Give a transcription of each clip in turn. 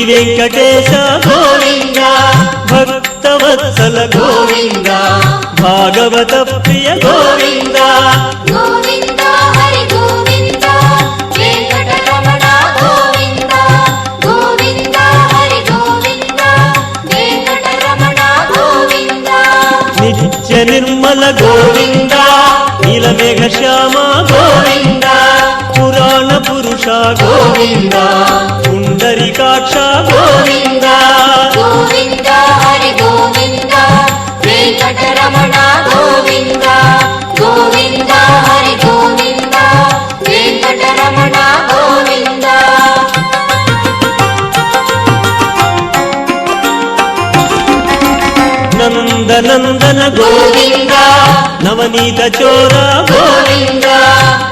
వెంకటేశ గోవింద భక్తవత్సల గోవింద భాగవత ప్రియ గోవింద గోవింద హరి గోవింద వెంకటరమణ గోవింద గోవింద హరి గోవింద వెంకటరమణ గోవింద నిత్య నిర్మల గోవింద నీలమేఘ శ్యామ గోవింద పురాణ పురుష గోవింద పుండరీకాక్ష గోవింద గోవింద హరి గోవింద వెంకటరమణ గోవింద గోవింద హరి గోవింద వెంకటరమణ గోవింద నందనందన గోవింద నవనీత చోర గోవింద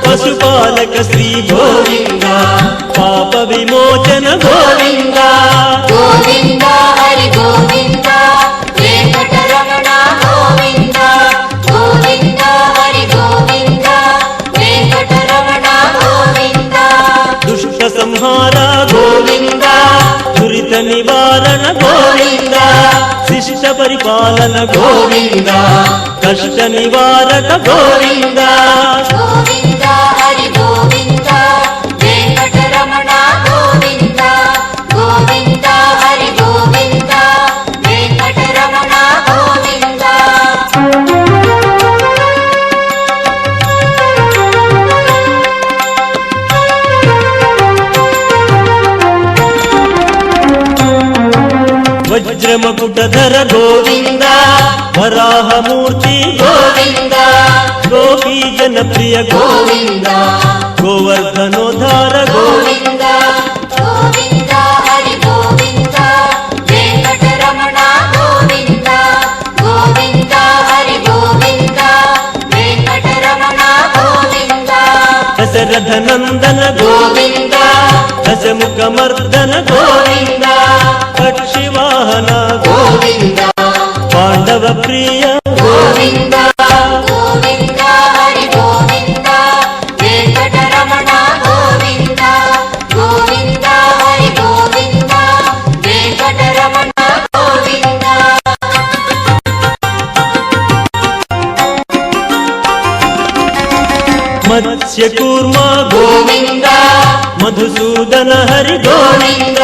పశుపాలక శ్రీ గోవింద పాప విమోచన గోవింద గోవింద హరి గోవింద వెంకటరమణ గోవింద గోవింద హరి గోవింద వెంకటరమణ గోవింద దుష్ట సంహార గోవింద దురిత నివారణ గోవింద శిష్ట పరిపాలన గోవింద కష్ట నివారక గోవింద గోవింద హరి గోవింద వెంకటరమణ గోవింద గోవింద హరి గోవింద వెంకటరమణ గోవింద వజ్రమకుటధర గోవింద వరాహమూర్తి గోవింద గోపీ జనప్రియ గోవింద గోవర్ధనోద్ధార గోవింద గోవింద హరి గోవింద వెంకటరమణ గోవింద గోవింద హరి గోవింద వెంకటరమణ గోవింద దశరథ నందన గోవింద దశముఖ మర్దన గోవింద పక్షివాహన గోవింద పాండవ ప్రియ గోవింద గోవింద హరి గోవింద వెంకటరమణ గోవింద గోవింద హరి గోవింద వెంకటరమణ గోవింద మత్స్య కూర్మ గోవింద మధుసూదన హరి గోవింద